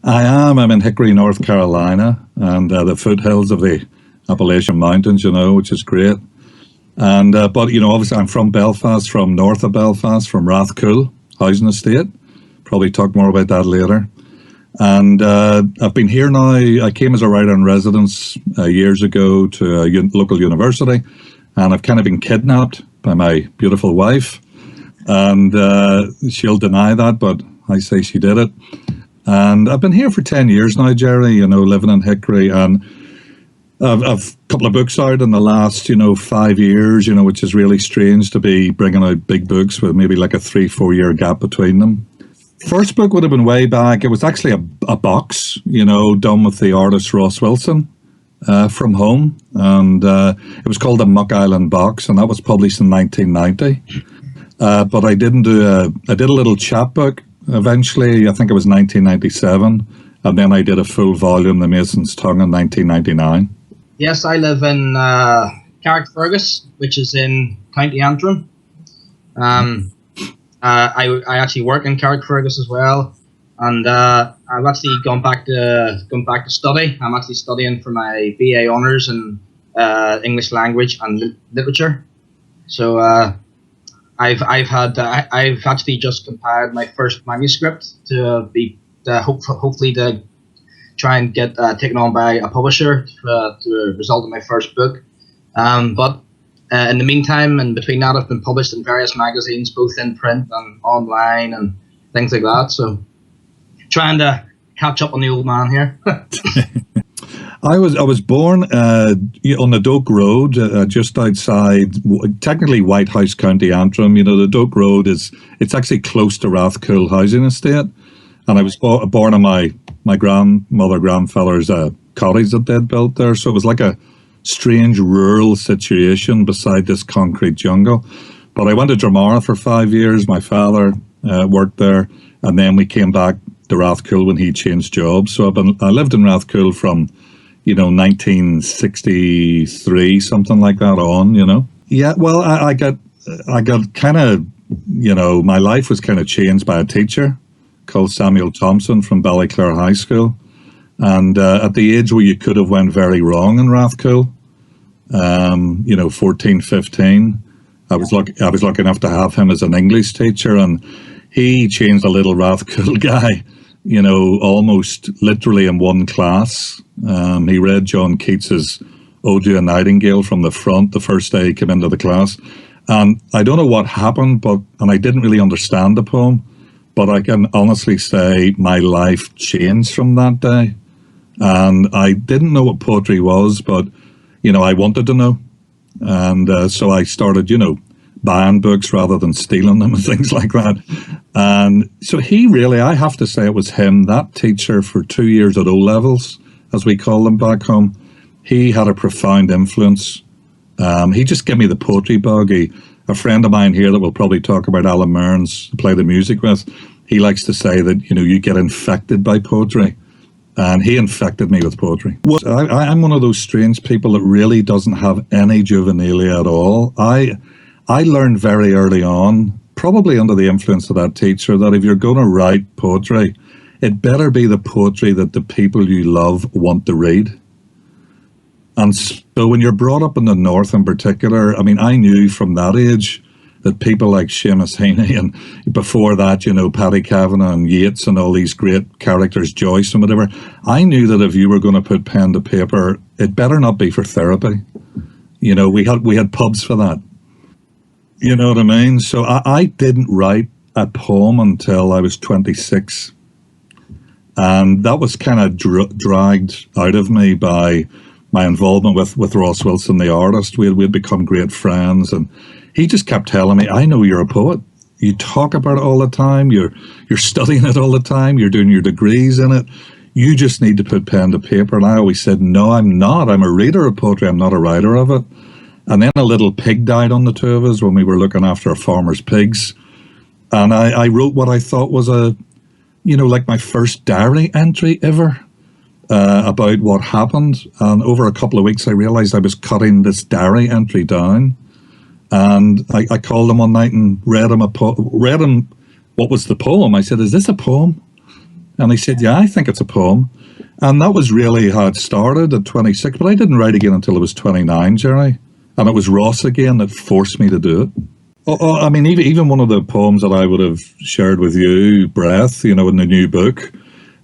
I am. I'm in Hickory, North Carolina, and the foothills of the Appalachian Mountains, which is great. And but obviously, I'm from Belfast, from north of Belfast, from Rathcoole housing estate. Probably talk more about that later. And I've been here now. I came as a writer in residence years ago to a local university, and I've kind of been kidnapped by my beautiful wife, and she'll deny that, but I say she did it. And I've been here for 10 years now, Jerry, living in Hickory, and I've a couple of books out in the last, 5 years, which is really strange to be bringing out big books with maybe like a 3-4 year gap between them. First book would have been way back. It was actually a box, done with the artist Ross Wilson from home. And it was called the Muck Island Box, and that was published in 1990. But I did a little chapbook eventually. I think it was 1997. And then I did a full volume, The Mason's Tongue, in 1999. Yes, I live in Carrickfergus, which is in County Antrim. I actually work in Carrickfergus as well, and I've actually gone back to study. I'm actually studying for my BA honours in English language and literature. So I've actually just compiled my first manuscript to be hopefully to try and get taken on by a publisher to result in my first book. But in the meantime, and between that, I've been published in various magazines, both in print and online and things like that. So trying to catch up on the old man here. I was born on the Doak Road, just outside, technically White House, County Antrim. The Doak Road it's actually close to Rathcoole housing estate. And I was born on my grandfather's cottage that they'd built there. So it was like a strange rural situation beside this concrete jungle. But I went to Dromara for 5 years. My father worked there. And then we came back to Rathcoole when he changed jobs. So I lived in Rathcoole from, 1963, something like that on, Yeah, well, I got kind of, my life was kind of changed by a teacher called Samuel Thompson from Ballyclare High School. And at the age where you could have went very wrong in Rathcoole, 14, 15, I was lucky enough to have him as an English teacher, and he changed a little Rathcoole guy, almost literally in one class. He read John Keats's Ode to a Nightingale from the front the first day he came into the class. And I don't know what happened, and I didn't really understand the poem, but I can honestly say my life changed from that day. And I didn't know what poetry was, but, I wanted to know. And so I started, buying books rather than stealing them and things like that. And so I have to say it was him, that teacher for 2 years at O-levels, as we call them back home. He had a profound influence. He just gave me the poetry bug. A friend of mine here that we'll probably talk about, Alan Mearns, play the music with, he likes to say that, you get infected by poetry. And he infected me with poetry. I'm one of those strange people that really doesn't have any juvenilia at all. I learned very early on, probably under the influence of that teacher, that if you're going to write poetry, it better be the poetry that the people you love want to read. And so when you're brought up in the North in particular, I knew from that age that people like Seamus Heaney and before that, Paddy Kavanagh and Yeats and all these great characters, Joyce and whatever, I knew that if you were going to put pen to paper, it better not be for therapy. We had pubs for that. You know what I mean? So I didn't write a poem until I was 26. And that was kind of dragged out of me by my involvement with Ross Wilson, the artist. We'd become great friends, and he just kept telling me, I know you're a poet. You talk about it all the time. You're studying it all the time. You're doing your degrees in it. You just need to put pen to paper. And I always said, no, I'm not. I'm a reader of poetry. I'm not a writer of it. And then a little pig died on the two of us when we were looking after a farmer's pigs. And I wrote what I thought was like my first diary entry ever about what happened. And over a couple of weeks, I realized I was cutting this diary entry down. And I called him one night and read him what was the poem. I said, is this a poem? And he said, yeah, I think it's a poem. And that was really how it started at 26. But I didn't write again until I was 29, Jerry. And it was Ross again that forced me to do it. I mean, even one of the poems that I would have shared with you, Breath, in the new book.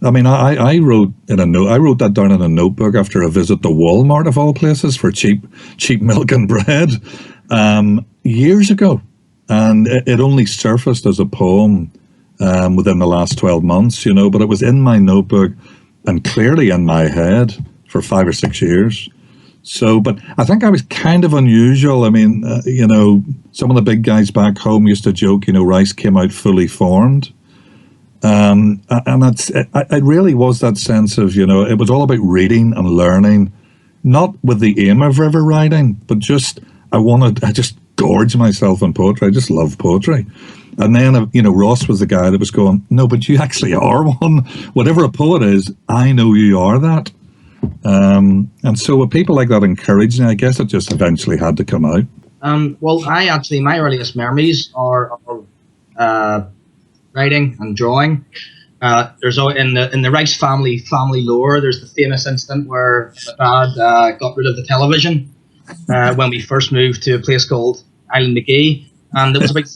I mean, I wrote in a note. I wrote that down in a notebook after a visit to Walmart of all places for cheap milk and bread years ago, and it only surfaced as a poem within the last 12 months. But it was in my notebook and clearly in my head for 5 or 6 years. So, but I think I was kind of unusual. I mean, some of the big guys back home used to joke, Rice came out fully formed. And it really was that sense of, it was all about reading and learning, not with the aim of ever writing, but I just gorged myself on poetry. I just love poetry. And then, Ross was the guy that was going, no, but you actually are one. Whatever a poet is, I know you are that. And so with people like that encouraged me, I guess it just eventually had to come out. Well, my earliest memories are writing and drawing. There's in the Rice family lore, there's the famous incident where my dad got rid of the television when we first moved to a place called Island McGee, and it was about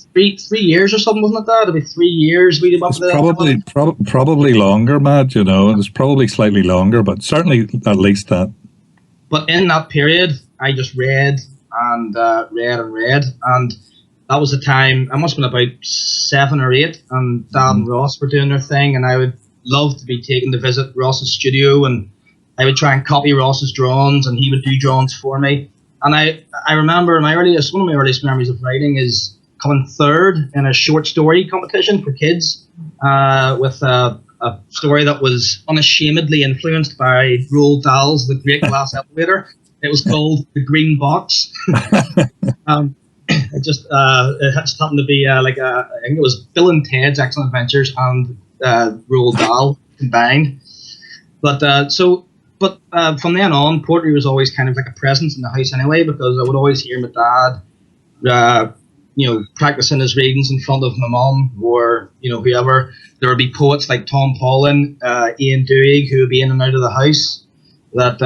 three years or something, wasn't it, Dad? About 3 years we went to the probably longer, Matt. It was probably slightly longer, but certainly at least that. But in that period, I just read and read, and that was the time, I must have been about 7 or 8, and Dad and Ross were doing their thing, and I would love to be taken to visit Ross's studio, and I would try and copy Ross's drawings, and he would do drawings for me. And I remember one of my earliest memories of writing is coming third in a short story competition for kids with a story that was unashamedly influenced by Roald Dahl's The Great Glass Elevator. It was called The Green Box. It just happened to be I think it was Bill and Ted's Excellent Adventures and Roald Dahl combined. But from then on, poetry was always kind of like a presence in the house anyway, because I would always hear my dad, practicing his readings in front of my mum or whoever. There would be poets like Tom Paulin, Ian Doig, who would be in and out of the house. That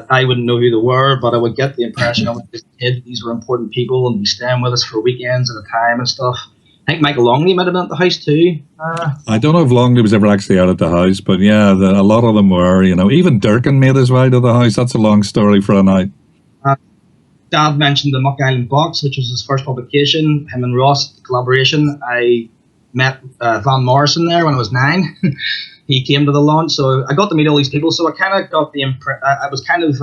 I wouldn't know who they were, but I would get the impression of as a kid these were important people and be staying with us for weekends at a time and stuff. I think Michael Longley might have been at the house too. I don't know if Longley was ever actually out at the house, but yeah, a lot of them were. Even Durkin made his way to the house. That's a long story for a night. Dad mentioned the Muck Island Box, which was his first publication. Him and Ross collaboration. I met Van Morrison there when I was 9. He came to the launch, so I got to meet all these people. So I kind of got the I was kind of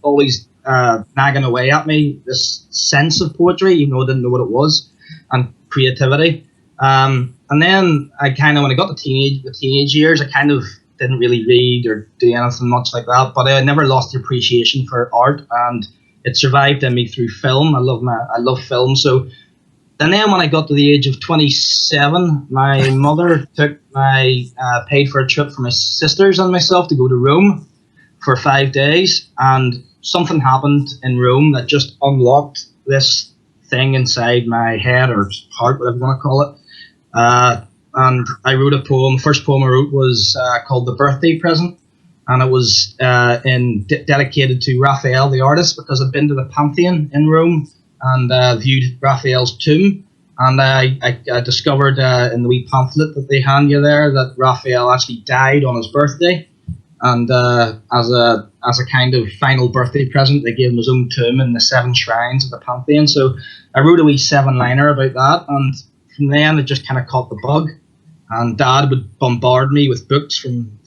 always nagging away at me this sense of poetry, even though I didn't know what it was, and creativity. And then I kind of, when I got to the teenage years, I kind of didn't really read or do anything much like that. But I never lost the appreciation for art, and it survived in me through film. I love film. So. And then when I got to the age of 27, my mother paid for a trip for my sisters and myself to go to Rome for 5 days. And something happened in Rome that just unlocked this thing inside my head or heart, whatever you want to call it. And I wrote a poem. The first poem I wrote was called The Birthday Present. And it was dedicated to Raphael, the artist, because I'd been to the Pantheon in Rome and viewed Raphael's tomb, and I discovered in the wee pamphlet that they hand you there that Raphael actually died on his birthday, and as a kind of final birthday present, they gave him his own tomb in the 7 shrines of the Pantheon. So I wrote a wee 7-liner about that, and from then it just kind of caught the bug. And Dad would bombard me with books from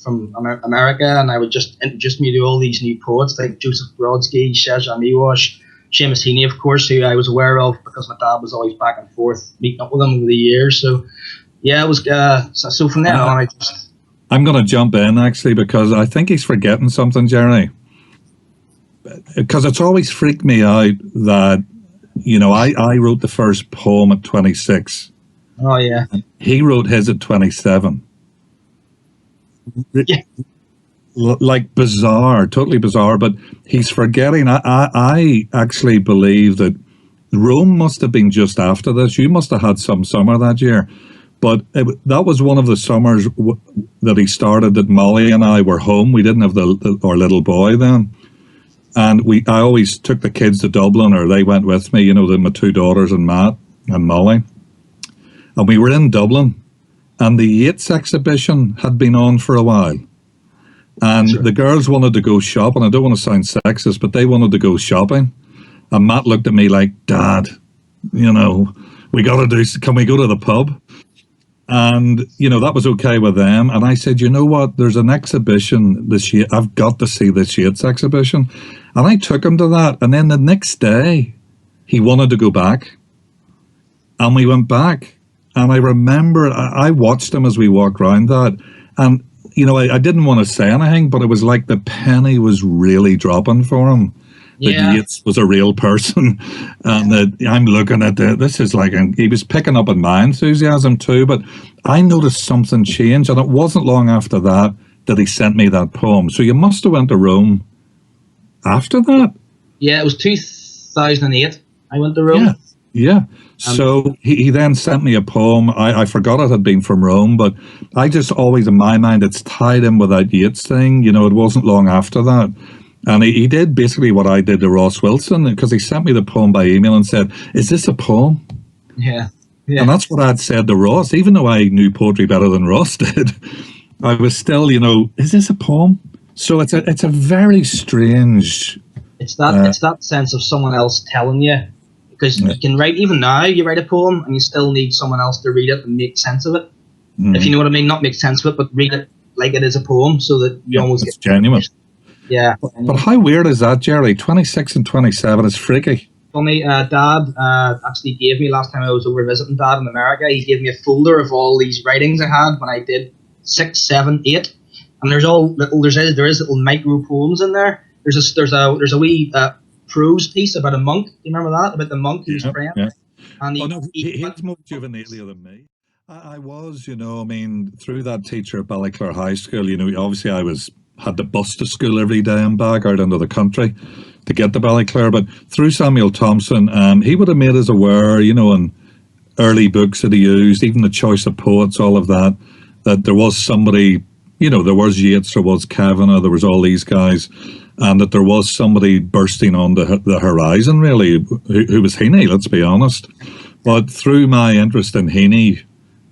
America, and I would just introduce me to all these new poets like Joseph Brodsky, Shezha Miłosz, Seamus Heaney, of course, who I was aware of because my dad was always back and forth meeting up with him over the years. So, yeah, it was. So from then on, I'm going to jump in actually because I think he's forgetting something, Jerry. Because it's always freaked me out that I wrote the first poem at 26. Oh yeah. He wrote his at 27. Yeah. Like bizarre, totally bizarre, but he's forgetting. I actually believe that Rome must have been just after this. You must have had some summer that year, But that was one of the summers that he started that Molly and I were home. We didn't have our little boy then. And I always took the kids to Dublin, or they went with me, my two daughters and Matt and Molly. And we were in Dublin, and the Yeats exhibition had been on for a while. And Sure. the girls wanted to go shopping. I don't want to sound sexist, but they wanted to go shopping. And Matt looked at me like, Dad, we got to can we go to the pub? And, that was okay with them. And I said, you know what? There's an exhibition this year. I've got to see this Yeats exhibition. And I took him to that. And then the next day, he wanted to go back. And we went back. And I remember I watched him as we walked around that. And, I didn't want to say anything, but it was like the penny was really dropping for him. That Yeats was a real person, and that I'm looking at this is like, and he was picking up on my enthusiasm too, but I noticed something changed, and it wasn't long after that he sent me that poem. So you must have went to Rome after that. Yeah, it was 2008. I went to Rome. Yeah. So he then sent me a poem. I forgot it had been from Rome, but I just always, in my mind, it's tied in with that Yeats thing. It wasn't long after that. And he did basically what I did to Ross Wilson, because he sent me the poem by email and said, is this a poem? Yeah. And that's what I'd said to Ross. Even though I knew poetry better than Ross did, I was still, is this a poem? So it's a very strange... It's that sense of someone else telling you. Because you can write, even now, you write a poem and you still need someone else to read it and make sense of it. If you know what I mean, not make sense of it, but read it like it is a poem, so that you almost get... genuine. Yeah. But how weird is that, Jerry? 26 and 27 is freaky. Funny, Dad actually gave me, last time I was over visiting Dad in America, he gave me a folder of all these writings I had when I did 6, 7, 8, and there is little micro poems in there. There's a wee prose piece about a monk. Do you remember that? About the monk who's praying. Yeah. And he's more juvenile than me. I was, through that teacher at Ballyclare High School, obviously I had to bus to school every day and back out into the country to get to Ballyclare. But through Samuel Thompson, he would have made us aware, in early books that he used, even the choice of poets, all of that there was somebody, there was Yeats, there was Kavanagh, there was all these guys, and that there was somebody bursting on the horizon, really, who was Heaney, let's be honest. But through my interest in Heaney,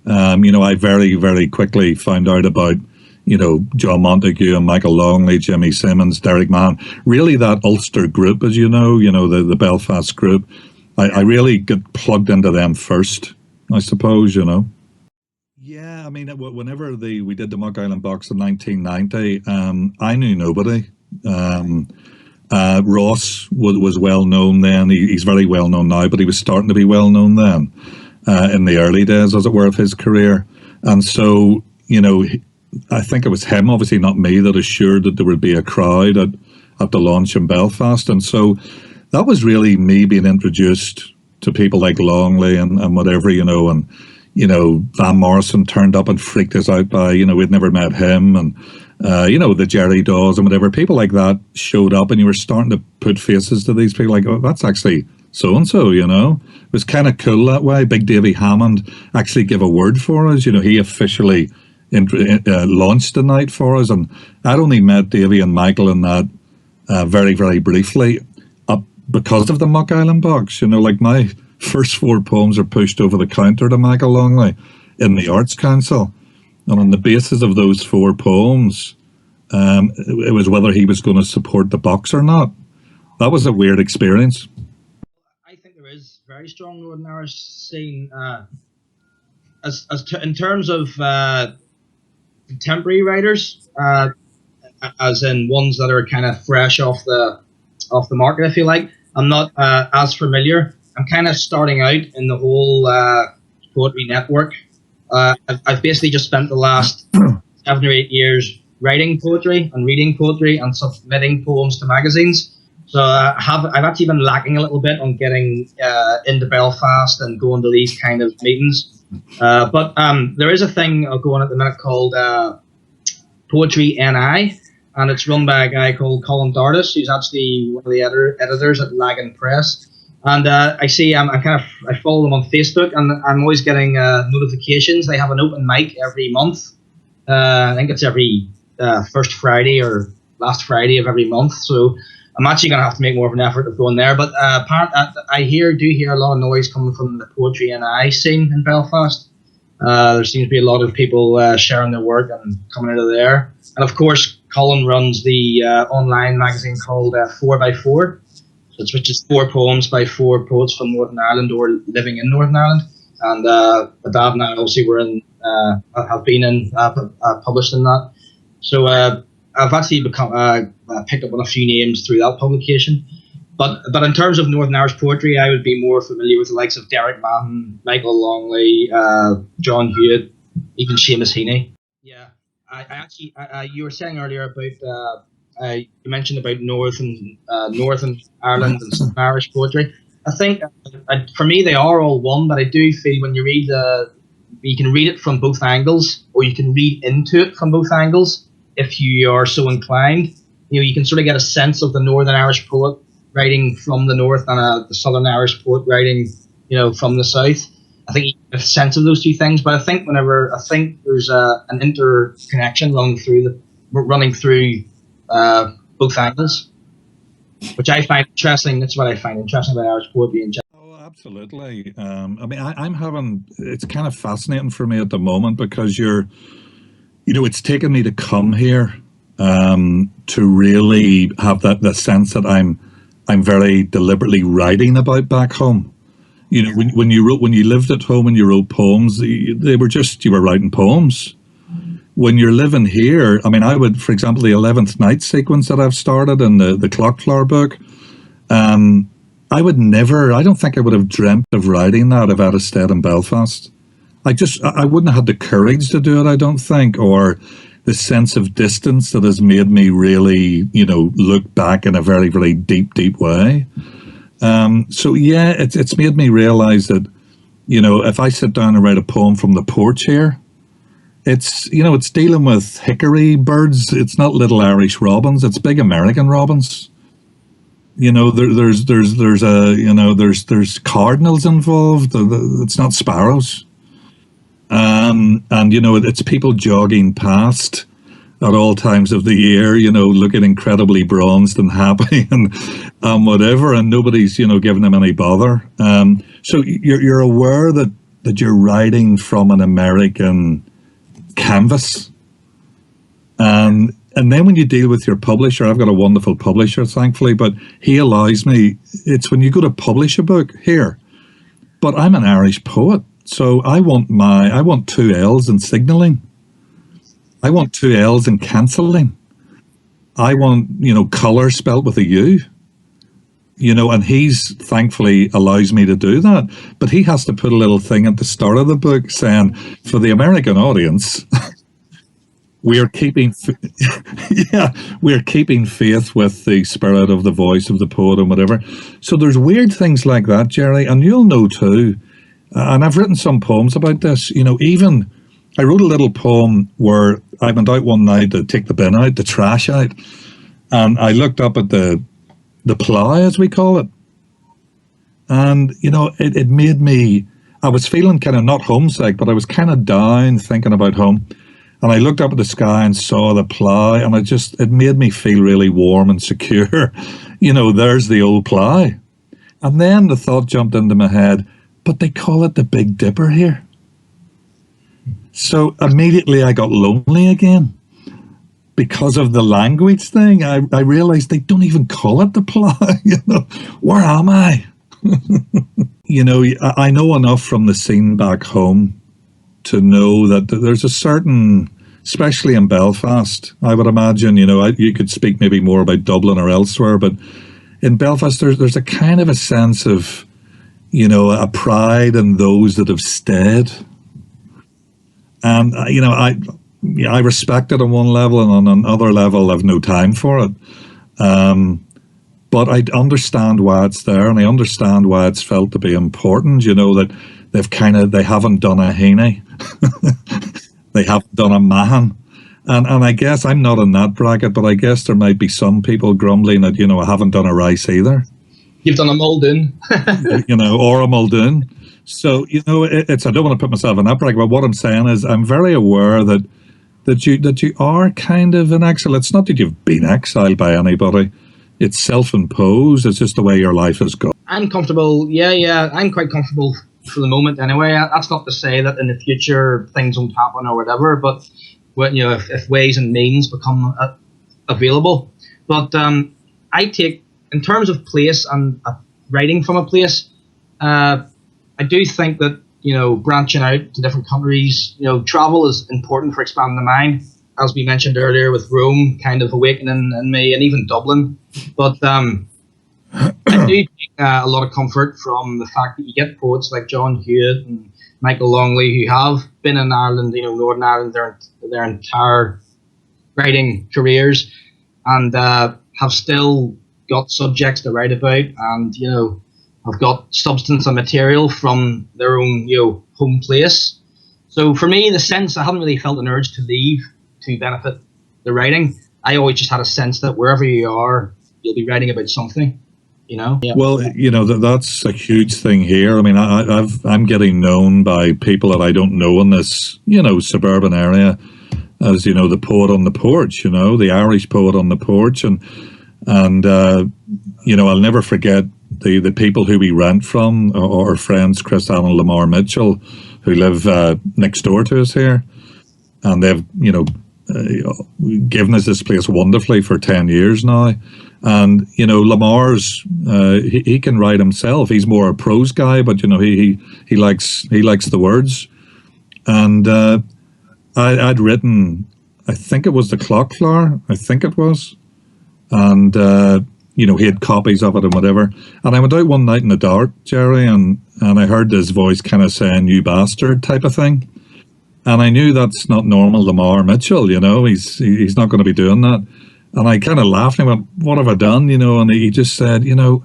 I very, very quickly found out about John Montague and Michael Longley, Jimmy Simmons, Derek Mann, really that Ulster group, as the Belfast group. I really get plugged into them first, I suppose, Yeah, whenever we did the Muck Island box in 1990, I knew nobody. Ross was well known then. He's very well known now, but he was starting to be well known then, in the early days, as it were, of his career. And so, I think it was him, obviously not me, that assured that there would be a crowd at the launch in Belfast. And so that was really me being introduced to people like Longley and whatever, and, Van Morrison turned up and freaked us out by, we'd never met him. And, the Jerry Dawes and whatever, people like that showed up, and you were starting to put faces to these people like, oh, that's actually so-and-so, It was kind of cool that way. Big Davy Hammond actually gave a word for us. He officially launched the night for us, and I'd only met Davy and Michael in that very, very briefly because of the Muck Island box. Like my first 4 poems are pushed over the counter to Michael Longley in the Arts Council, and on the basis of those 4 poems, it was whether he was going to support the box or not. That was a weird experience. I think there is very strong Northern Irish scene, in terms of contemporary writers, as in ones that are kind of fresh off the market, I feel like. I'm not as familiar. I'm kind of starting out in the whole poetry network. I've basically just spent the last 7 or 8 years writing poetry and reading poetry and submitting poems to magazines. So I've actually been lacking a little bit on getting into Belfast and going to these kind of meetings. But there is a thing going at the minute called Poetry NI, and it's run by a guy called Colin Dardis, who's actually one of the editors at Lagan Press. And I see I follow them on Facebook, and I'm always getting notifications. They have an open mic every month. I think it's every first Friday or last Friday of every month. So I'm actually going to have to make more of an effort of going there. But I do hear a lot of noise coming from the poetry and I scene in Belfast. There seems to be a lot of people sharing their work and coming out of there. And of course, Colin runs the online magazine called 4x4, which is 4 poems by 4 poets from Northern Ireland or living in Northern Ireland. And Dad and I obviously have been published in that. So I've actually picked up on a few names through that publication. But in terms of Northern Irish poetry, I would be more familiar with the likes of Derek Mann, Michael Longley, John Hewitt, even Seamus Heaney. Yeah, I actually, you were saying earlier about you mentioned about Northern Ireland and Southern Irish poetry. I think for me they are all one, but I do feel when you read you can read it from both angles, or you can read into it from both angles if you are so inclined. You can sort of get a sense of the Northern Irish poet writing from the north and the Southern Irish poet writing, from the south. I think you get a sense of those two things, but I think there's an interconnection running through both angles, which I find interesting. That's what I find interesting about Irish poetry in general. Oh, absolutely. I mean, it's kind of fascinating for me at the moment because it's taken me to come here to really have the sense that I'm very deliberately writing about back home. When you lived at home and you wrote poems, they were just, you were writing poems. When you're living here, I mean, I would, for example, the 11th Night sequence that I've started in the Clock Flower book, I don't think I would have dreamt of writing that if I'd have stayed in Belfast. I wouldn't have had the courage to do it, I don't think, or the sense of distance that has made me really, look back in a very, very deep, deep way. So yeah, it's made me realize that, if I sit down and write a poem from the porch here, it's dealing with hickory birds. It's not little Irish robins. It's big American robins. There's cardinals involved. It's not sparrows. And it's people jogging past at all times of the year, looking incredibly bronzed and happy and whatever, and nobody's giving them any bother. So you're aware that you're writing from an American canvas, and then when you deal with your publisher, I've got a wonderful publisher, thankfully, but he allows me. It's when you go to publish a book here, but I'm an Irish poet. So I want 2 L's in signalling. I want 2 L's in cancelling. I want, colour spelt with a U. And he's thankfully allows me to do that. But he has to put a little thing at the start of the book saying, for the American audience, we are keeping faith with the spirit of the voice of the poet and whatever. So there's weird things like that, Jerry, and you'll know too. And I've written some poems about this. Even I wrote a little poem where I went out one night to take the bin out, the trash out, and I looked up at the plough, as we call it. And, it made me, I was feeling kind of not homesick, but I was kind of down thinking about home. And I looked up at the sky and saw the plough, and it made me feel really warm and secure. There's the old plough. And then the thought jumped into my head, but they call it the Big Dipper here. So immediately I got lonely again because of the language thing. I realized they don't even call it the plough. Where am I? I know enough from the scene back home to know that there's a certain, especially in Belfast, I would imagine, you could speak maybe more about Dublin or elsewhere, but in Belfast there's a kind of a sense of, a pride in those that have stayed. And, I respect it on one level, and on another level, I've no time for it. But I understand why it's there, and I understand why it's felt to be important, that they haven't done a Heaney. They haven't done a Mahan. And I guess I'm not in that bracket, but I guess there might be some people grumbling that, I haven't done a Rice either. You've done a Muldoon. or a Muldoon. So, it's, I don't want to put myself in that bracket, but what I'm saying is I'm very aware that you are kind of in exile. It's not that you've been exiled by anybody. It's self-imposed. It's just the way your life has gone. I'm comfortable. Yeah. I'm quite comfortable for the moment anyway. That's not to say that in the future things won't happen or whatever, but if ways and means become available. But I take, in terms of place and writing from a place, I do think that, branching out to different countries, travel is important for expanding the mind, as we mentioned earlier with Rome kind of awakening in me, and even Dublin. But I do take a lot of comfort from the fact that you get poets like John Hewitt and Michael Longley who have been in Ireland, Northern Ireland, their entire writing careers, and have still got subjects to write about, and have got substance and material from their own home place. So for me, in the sense, I haven't really felt an urge to leave to benefit the writing. I always just had a sense that wherever you are, you'll be writing about something. Yeah. Well, that's a huge thing here. I mean, I'm getting known by people that I don't know in this suburban area as the poet on the porch, the Irish poet on the porch, and I'll never forget the people who we rent from, our friends Chris Allen and Lamar Mitchell, who live next door to us here, and they've given us this place wonderfully for 10 years now. And Lamar's he can write himself. He's more a prose guy, but he likes the words. And I'd written, I think it was The Clock Flower, I think it was, and he had copies of it and whatever. And I went out one night in the dark, Jerry, and I heard this voice kind of saying, "You bastard," type of thing. And I knew that's not normal Lamar Mitchell, he's not going to be doing that. And I kind of laughed and I went, "What have I done?" And he just said, how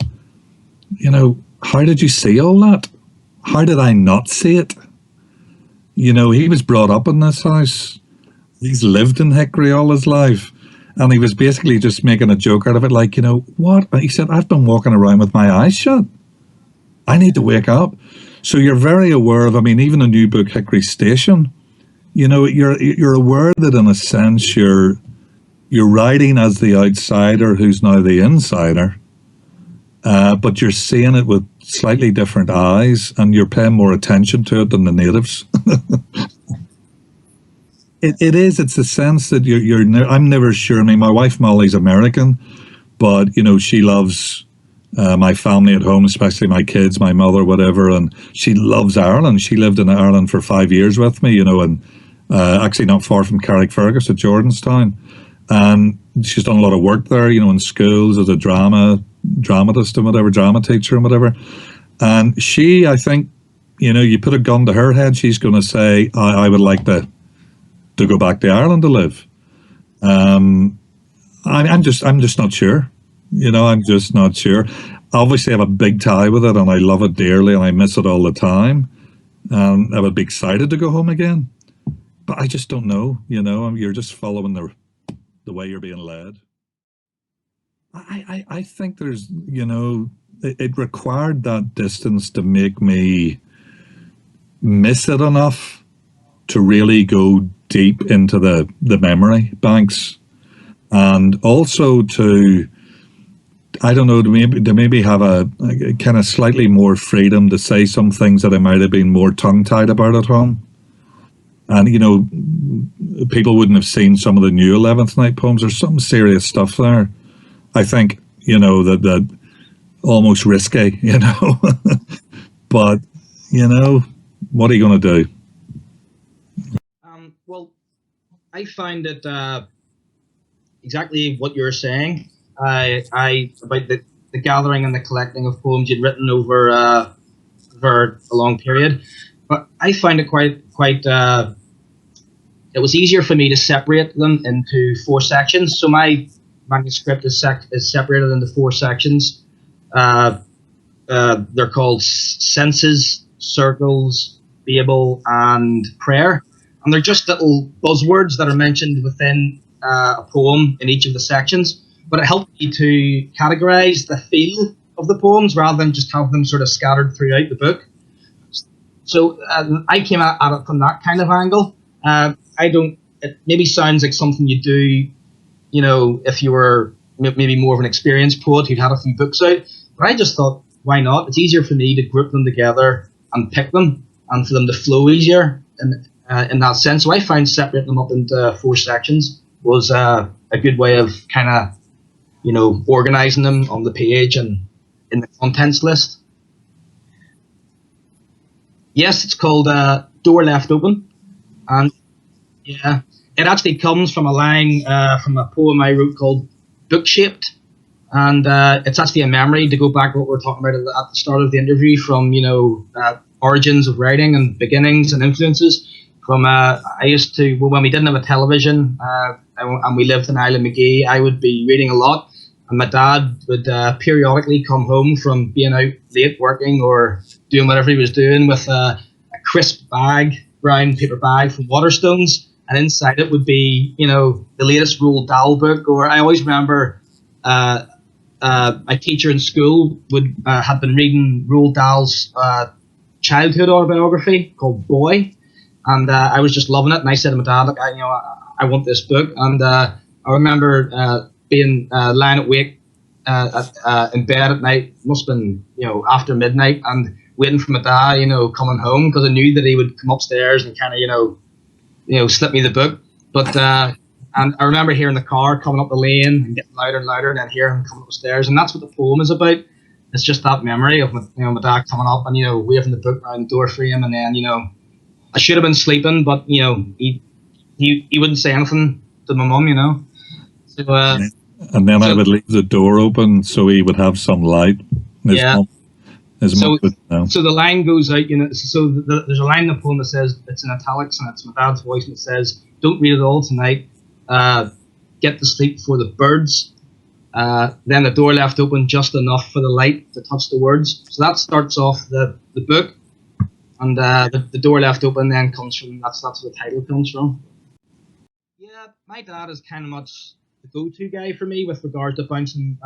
did you see all that? How did I not see it? He was brought up in this house. He's lived in Hickory all his life. And he was basically just making a joke out of it, like, what? He said, "I've been walking around with my eyes shut. I need to wake up." So you're very aware of, even a new book, Hickory Station, you're aware that in a sense you're writing as the outsider who's now the insider, but you're seeing it with slightly different eyes, and you're paying more attention to it than the natives. It's the sense that I'm never sure. My wife Molly's American, but she loves my family at home, especially my kids, my mother, whatever, and she loves Ireland. She lived in Ireland for 5 years with me, and actually not far from Carrickfergus at Jordanstown. And she's done a lot of work there, in schools as a dramatist and whatever, drama teacher and whatever. And she, I think, you put a gun to her head, she's going to say, I would like to go back to Ireland to live. I'm just not sure. I'm just not sure. Obviously, I have a big tie with it, and I love it dearly, and I miss it all the time. I would be excited to go home again, but I just don't know. You're just following the way you're being led. I think there's, it required that distance to make me miss it enough to really go deep into the memory banks, and also to, I don't know, to maybe have a kind of slightly more freedom to say some things that I might have been more tongue-tied about at home. And, people wouldn't have seen some of the new 11th Night poems. There's some serious stuff there. I think, that almost risky, but, what are you going to do? Well, I find that exactly what you're saying. I about the gathering and the collecting of poems you'd written over a long period, but I find it quite. It was easier for me to separate them into 4 sections. So my manuscript is separated into 4 sections. They're called senses, circles, Babel, and prayer. And they're just little buzzwords that are mentioned within a poem in each of the sections. But it helped me to categorize the feel of the poems rather than just have them sort of scattered throughout the book. So I came at it from that kind of angle. It maybe sounds like something you do, if you were maybe more of an experienced poet who'd had a few books out. But I just thought, why not? It's easier for me to group them together and pick them and for them to flow easier in that sense. So I found separating them up into 4 sections was a good way of kind of, organizing them on the page and in the contents list. Yes, it's called Door Left Open. And yeah, it actually comes from a line from a poem I wrote called Book Shaped. And it's actually a memory, to go back to what we were talking about at the start of the interview, from, origins of writing and beginnings and influences. I used to, when we didn't have a television and we lived in Island McGee, I would be reading a lot. And my dad would periodically come home from being out late working or doing whatever he was doing with a crisp bag, brown paper bag from Waterstones. And inside it would be, the latest Roald Dahl book. Or I always remember my teacher in school had been reading Roald Dahl's childhood autobiography called Boy. And I was just loving it. And I said to my dad, look, I want this book. And I remember being lying awake in bed at night, must have been, after midnight, and waiting for my dad, coming home, because I knew that he would come upstairs and kind of, slip me the book. But and I remember hearing the car coming up the lane and getting louder and louder, and then hear him coming upstairs. And that's what the poem is about. It's just that memory of my dad coming up and waving the book around the door frame, and then I should have been sleeping, but he wouldn't say anything to my mum, So, and then I would leave the door open so he would have some light. His mum would know. So the line goes out, so there's a line in the poem that says, it's in italics and it's my dad's voice, and it says, don't read it all tonight, get to sleep for the birds, then the door left open just enough for the light to touch the words. So that starts off the book, and the door left open then comes from, that's where the title comes from. Yeah, my dad is kind of much the go-to guy for me with regards to bouncing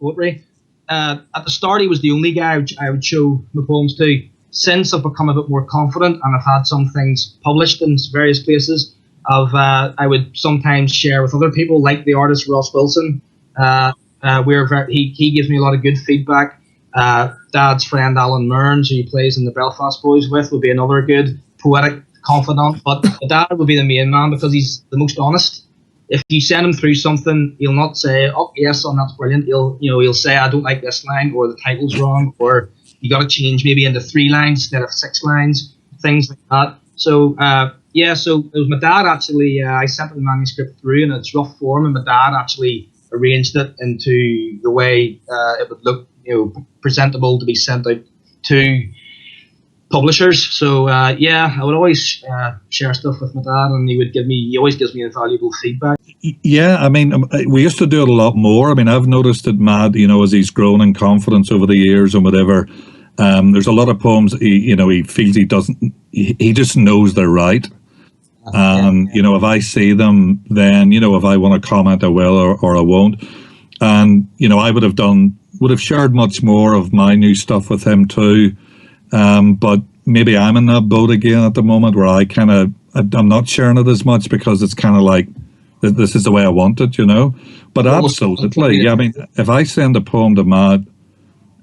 poetry. At the start, he was the only guy I would show my poems to. Since I've become a bit more confident and I've had some things published in various places, I would sometimes share with other people, like the artist Ross Wilson. He gives me a lot of good feedback. Dad's friend Alan Mearns, who he plays in the Belfast Boys with, would be another good poetic confidant. But Dad would be the main man because he's the most honest. If you send him through something, he'll not say, "Oh yes, son, that's brilliant." He'll say, "I don't like this line," or "the title's wrong," or "you got to change maybe into 3 lines instead of 6 lines," things like that. So so it was my dad actually. I sent the manuscript through in its rough form, and my dad actually arranged it into the way it would look, presentable to be sent out to publishers. So I would always share stuff with my dad, and he always gives me invaluable feedback. Yeah, I mean, we used to do it a lot more. I mean, I've noticed that Matt, as he's grown in confidence over the years and whatever, there's a lot of poems he feels he just knows they're right. And if I see them, then if I want to comment, I will, or I won't. And I would have shared much more of my new stuff with him too. But maybe I'm in that boat again at the moment where I'm not sharing it as much because it's kind of like, this is the way I want it, But absolutely, yeah. I mean, if I send a poem to Matt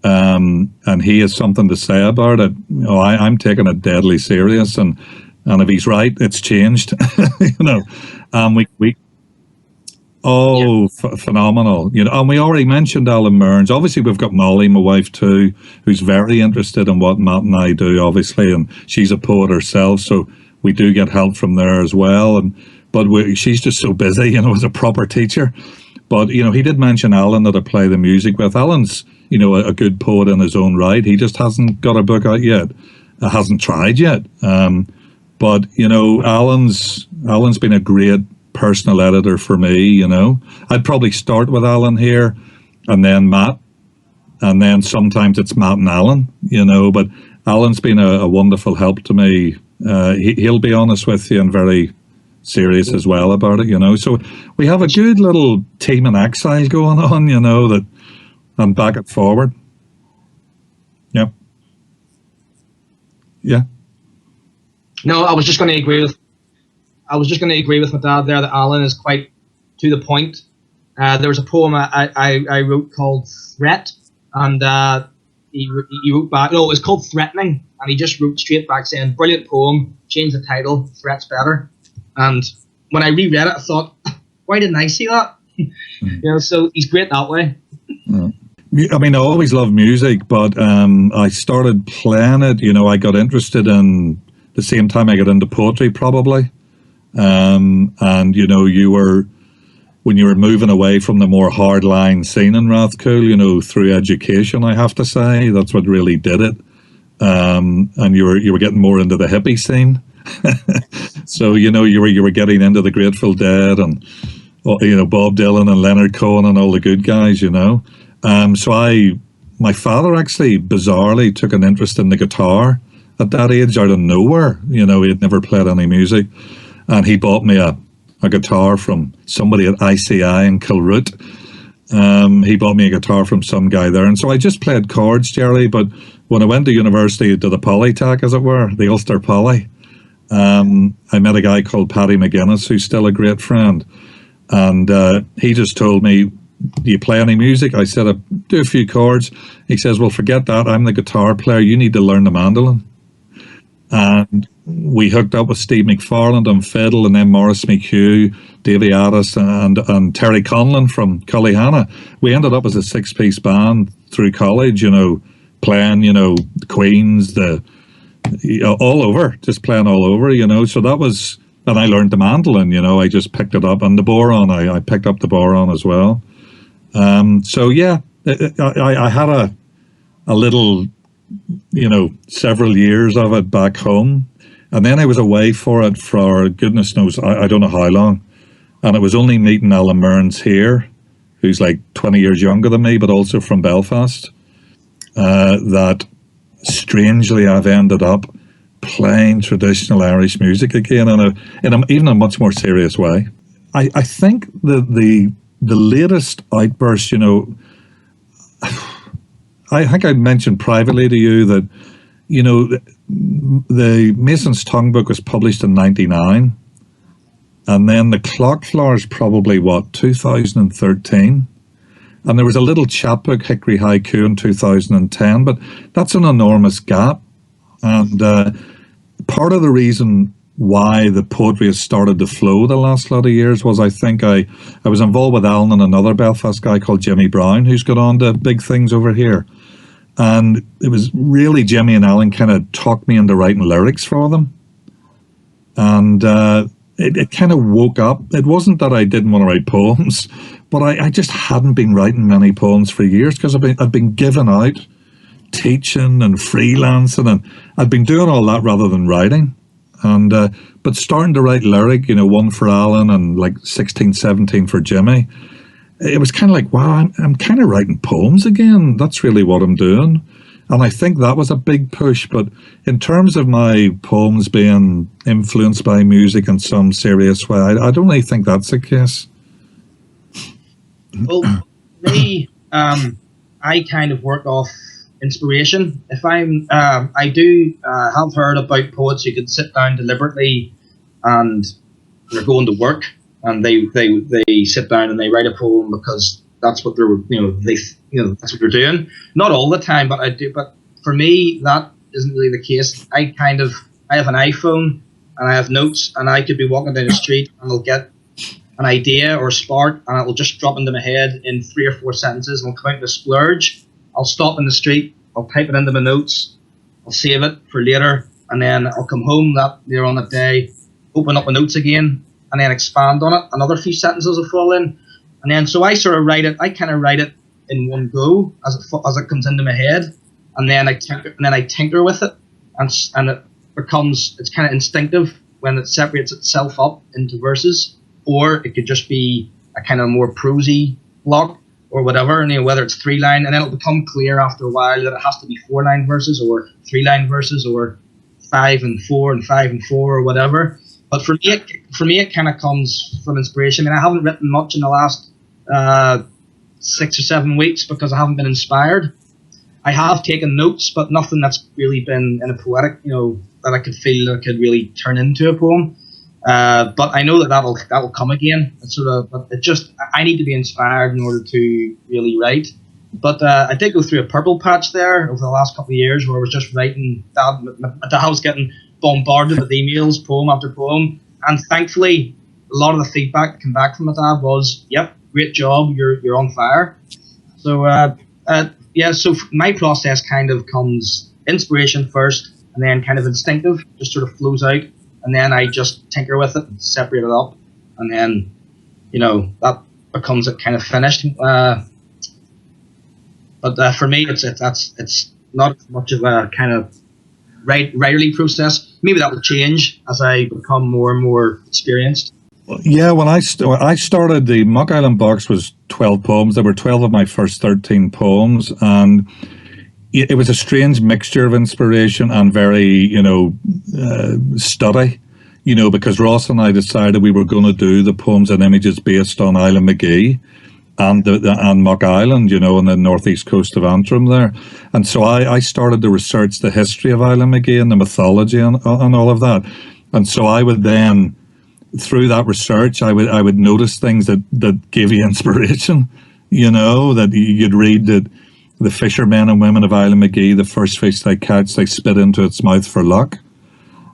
and he has something to say about it, I'm taking it deadly serious. And if he's right, it's changed, phenomenal. And we already mentioned Alan Mearns. Obviously, we've got Molly, my wife too, who's very interested in what Matt and I do, obviously, and she's a poet herself, so we do get help from there as well. But she's just so busy, as a proper teacher. But, he did mention Alan that I play the music with. Alan's, a good poet in his own right. He just hasn't got a book out yet. Hasn't tried yet. But, Alan's been a great personal editor for me, I'd probably start with Alan here and then Matt, and then sometimes it's Matt and Alan, but Alan's been a wonderful help to me. He'll be honest with you and very serious as well about it, so we have a good little team in exile going on, that and back and forward. Yep. Yeah. No, I was just going to agree with my dad there that Alan is quite to the point. There was a poem I wrote called Threat, and he wrote back. No, it was called Threatening, and he just wrote straight back saying, "Brilliant poem. Change the title. Threat's better." And when I reread it, I thought, why didn't I see that? So he's great that way. I mean, I always loved music, but I started playing it. I got interested in the same time I got into poetry, probably. And when you were moving away from the more hardline scene in Rathcoole, through education, I have to say that's what really did it. And you were getting more into the hippie scene. So you were getting into the Grateful Dead and Bob Dylan and Leonard Cohen and all the good guys. So my father actually bizarrely took an interest in the guitar at that age out of nowhere. He had never played any music, and he bought me a guitar from somebody at ICI in Kilroot. He bought me a guitar from some guy there, and so I just played chords, Jerry. But when I went to university, to the Polytech, as it were, the Ulster Poly, I met a guy called Paddy McGuinness, who's still a great friend, and he just told me, "Do you play any music?" I said, "I do a few chords." He says, "Well, forget that. I'm the guitar player. You need to learn the mandolin." And we hooked up with Steve McFarland on fiddle, and then Maurice McHugh, Davy Addis, and Terry Conlon from Cullyhanna. We ended up as a six-piece band through college, playing, Queens, all over, just playing all over, So that was, and I learned the mandolin, I just picked it up, and the boron, I picked up the boron as well. So yeah, I had a little, several years of it back home, and then I was away for it for goodness knows, I don't know how long, and it was only meeting Alan Mearns here, who's like 20 years younger than me, but also from Belfast, that strangely I've ended up playing traditional Irish music again in even a much more serious way. I think the latest outburst, I think I mentioned privately to you that, the Mason's Tongue book was published in 1999, and then the Clock Flowers probably, 2013, and there was a little chapbook, Hickory Haiku, in 2010, but that's an enormous gap, and part of the reason why the poetry has started to flow the last lot of years was I think I was involved with Alan and another Belfast guy called Jimmy Brown, who's got on to big things over here. And it was really Jimmy and Alan kind of talked me into writing lyrics for them. And it kind of woke up. It wasn't that I didn't want to write poems, but I just hadn't been writing many poems for years because I've been giving out, teaching and freelancing, and I'd been doing all that rather than writing. And but starting to write lyric, one for Alan and like 16, 17 for Jimmy, it was kind of like, wow, I'm kind of writing poems again. That's really what I'm doing. And I think that was a big push. But in terms of my poems being influenced by music in some serious way, I don't really think that's the case. Well, me, I kind of work off inspiration. If I do have heard about poets who can sit down deliberately and they're going to work and they sit down and they write a poem because that's what they're that's what they're doing. Not all the time, but I do. But for me, that isn't really the case. I have an iPhone and I have notes, and I could be walking down the street and I'll get an idea or a spark, and it will just drop into my head in 3 or 4 sentences, and it'll come out in a splurge. I'll stop in the street, I'll type it into my notes, I'll save it for later, and then I'll come home later on that day, open up my notes again, and then expand on it. Another few sentences will fall in, and then so I sort of write it. I kind of write it in one go as it comes into my head, and then I tinker with it, and it becomes, it's kind of instinctive when it separates itself up into verses, or it could just be a kind of more prosy block or whatever, whether it's 3-line, and then it'll become clear after a while that it has to be 4-line verses or 3-line verses or 5 and 4 and 5 and 4 or whatever. But for me, it kind of comes from inspiration. I haven't written much in the last 6 or 7 weeks because I haven't been inspired. I have taken notes, but nothing that's really been in a poetic, that I could feel that could really turn into a poem. But I know that'll come again. It's sort of, but I need to be inspired in order to really write. But I did go through a purple patch there over the last couple of years where I was just writing. My dad was getting bombarded with emails, poem after poem, and thankfully, a lot of the feedback that came back from my dad was, "Yep, great job, you're on fire." So so my process kind of comes inspiration first, and then kind of instinctive, just sort of flows out, and then I just tinker with it and separate it up, and then that becomes it kind of finished. But for me, it's not much of a kind of writerly process. Maybe that will change as I become more and more experienced. Yeah, when I started, the Muck Island box was 12 poems. There were 12 of my first 13 poems, and it was a strange mixture of inspiration and very, study, because Ross and I decided we were going to do the poems and images based on Island McGee and Muck Island, on the northeast coast of Antrim there. And so I started to research the history of Island McGee and the mythology and all of that. And so I would then, through that research, I would notice things that gave you inspiration, that you'd read that the fishermen and women of Island McGee, the first fish they catch, they spit into its mouth for luck.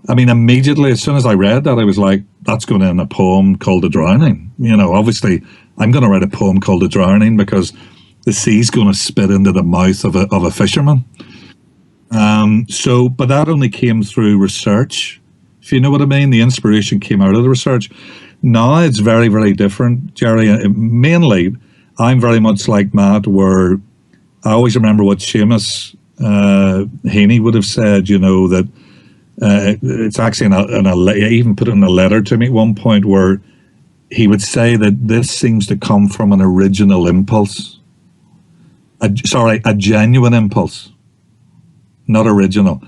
I mean, immediately, as soon as I read that, I was like, that's going in a poem called The Drowning. Obviously, I'm going to write a poem called The Drowning because the sea's going to spit into the mouth of a fisherman. But that only came through research, if you know what I mean. The inspiration came out of the research. Now it's very, very different, Jerry. Mainly, I'm very much like Matt, where I always remember what Seamus Heaney would have said, that it's actually he even put it in a letter to me at one point, where he would say that this seems to come from an original impulse. A genuine impulse, not original.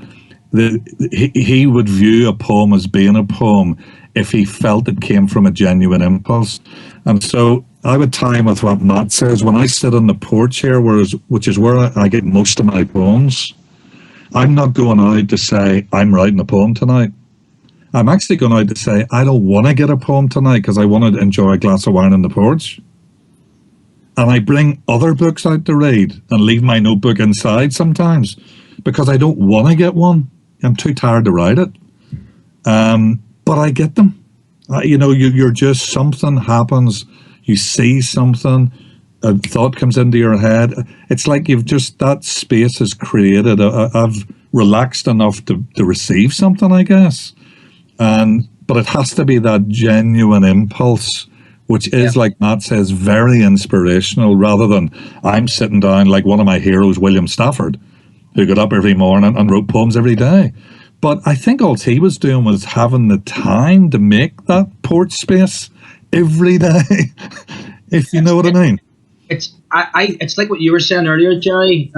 He would view a poem as being a poem if he felt it came from a genuine impulse. And so I would tie in with what Matt says. When I sit on the porch here, which is where I get most of my poems, I'm not going out to say, I'm writing a poem tonight. I'm actually going out to say, I don't want to get a poem tonight because I want to enjoy a glass of wine on the porch. And I bring other books out to read and leave my notebook inside sometimes because I don't want to get one. I'm too tired to write it. But I get them. You're just, something happens. You see something, a thought comes into your head. It's like that space is created. I've relaxed enough to receive something, I guess. But it has to be that genuine impulse, which is, like Matt says, very inspirational, rather than I'm sitting down like one of my heroes, William Stafford, who got up every morning and wrote poems every day. But I think all he was doing was having the time to make that porch space every day, if you know what I mean. It's like what you were saying earlier, Jerry.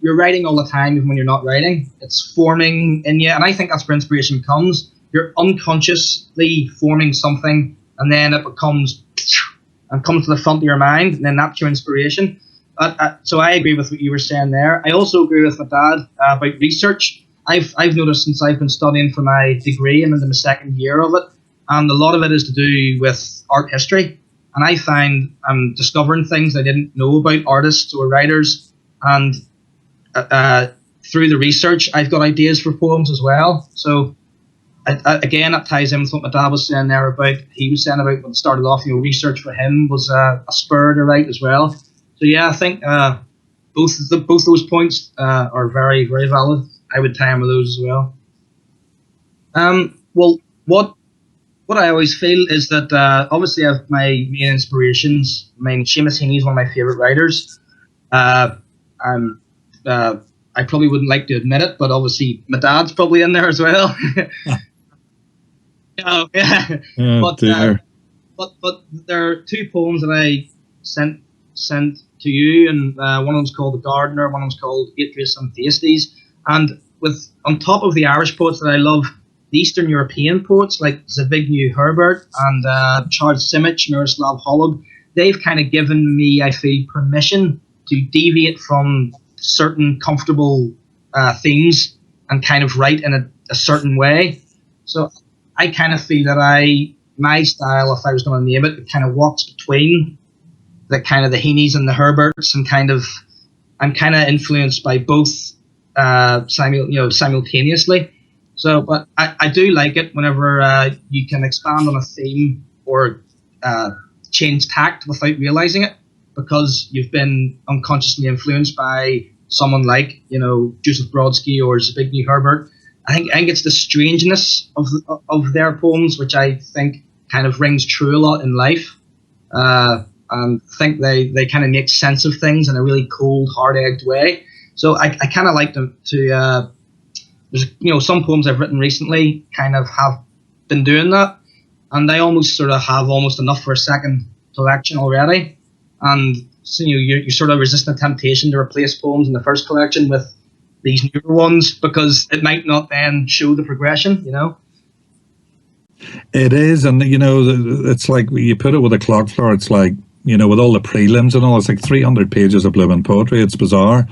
You're writing all the time even when you're not writing. It's forming in you, and I think that's where inspiration comes. You're unconsciously forming something, and then it comes to the front of your mind, and then that's your inspiration. So I agree with what you were saying there. I also agree with my dad about research. I've noticed since I've been studying for my degree, I'm into my second year of it, and a lot of it is to do with art history. And I find I'm discovering things I didn't know about artists or writers, and through the research, I've got ideas for poems as well. So again, that ties in with what my dad was saying there about, he was saying about when it started off, research for him was a spur to write as well. So yeah, I think both those points are very, very valid. I would tie in with those as well. Well, what I always feel is that obviously I have my main inspirations. I mean, Seamus Heaney is one of my favourite writers. I probably wouldn't like to admit it, but obviously my dad's probably in there as well. Oh, yeah. Oh, dear. But there are two poems that I sent to you, and one of them's called The Gardener, one of them's called Atreus and Thyestes. And on top of the Irish poets that I love, the Eastern European poets like Zbigniew Herbert and Charles Simic, Miroslav Holub, they've kind of given me, I feel, permission to deviate from certain comfortable themes and kind of write in a certain way. So I kind of feel that my style, if I was going to name it kind of walks between the kind of the Heaney's and the Herberts, and I'm kind of influenced by both simultaneously. So, but I do like it whenever you can expand on a theme or change tact without realizing it, because you've been unconsciously influenced by someone like, Joseph Brodsky or Zbigniew Herbert. I think it's the strangeness of their poems which I think kind of rings true a lot in life. And I think they kind of make sense of things in a really cold, hard-edged way. So I kind of like them to there's some poems I've written recently kind of have been doing that, and they almost sort of have almost enough for a second collection already. And so you're sort of resisting the temptation to replace poems in the first collection with these newer ones, because it might not then show the progression, It is, and it's like you put it with a clock floor. It's like, with all the prelims and all, it's like 300 pages of blooming poetry. It's bizarre.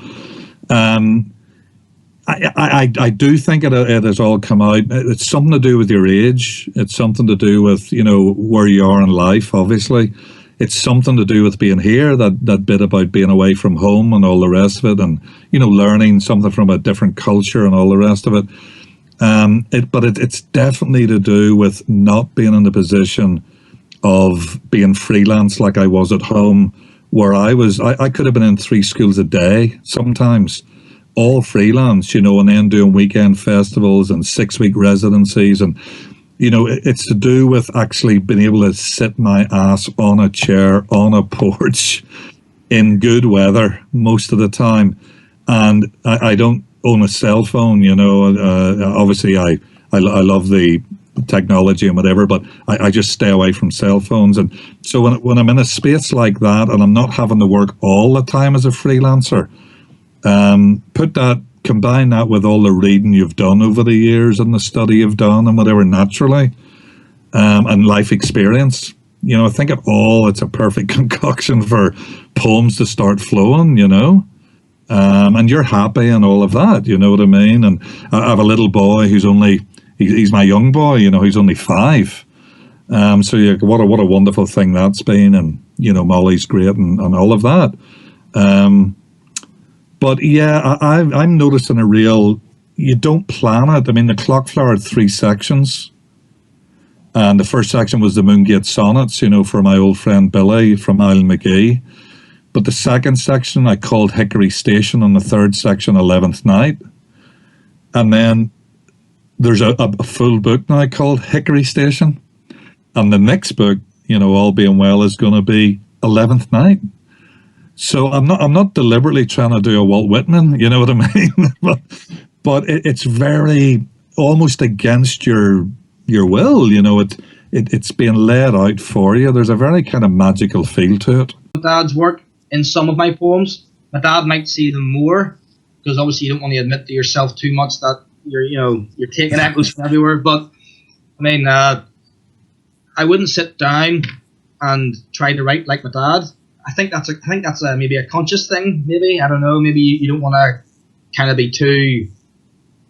I do think it has all come out. It's something to do with your age. It's something to do with where you are in life. Obviously, it's something to do with being here. That bit about being away from home and all the rest of it, and learning something from a different culture and all the rest of it. But it's definitely to do with not being in the position of being freelance like I was at home, where I could have been in 3 schools a day sometimes, all freelance, and then doing weekend festivals and 6-week residencies. And, it's to do with actually being able to sit my ass on a chair, on a porch in good weather most of the time. And I don't own a cell phone, obviously I love the technology and whatever, but I just stay away from cell phones. And so when I'm in a space like that and I'm not having to work all the time as a freelancer, combine that with all the reading you've done over the years and the study you've done and whatever naturally, and life experience, I think it's a perfect concoction for poems to start flowing, and you're happy and all of that, you know what I mean? And I have a little boy who's he's my young boy, he's only 5. So yeah, what a wonderful thing that's been. And, Molly's great and all of that. But yeah, I'm noticing you don't plan it. I mean, the Clock Flower had 3 sections. And the first section was the Moongate Sonnets, for my old friend Billy from Isle McGee. But the second section I called Hickory Station, and the third section 11th Night. And then there's a full book now called Hickory Station. And the next book, all being well, is going to be 11th Night. So I'm not deliberately trying to do a Walt Whitman, you know what I mean? but it's very almost against your will, it's being laid out for you. There's a very kind of magical feel to it. Dad's work in some of my poems, my dad might see them more, because obviously you don't want to admit to yourself too much that you're taking echoes from everywhere. But I mean, I wouldn't sit down and try to write like my dad. I think that's maybe a conscious thing. Maybe, I don't know. Maybe you don't want to kind of be too,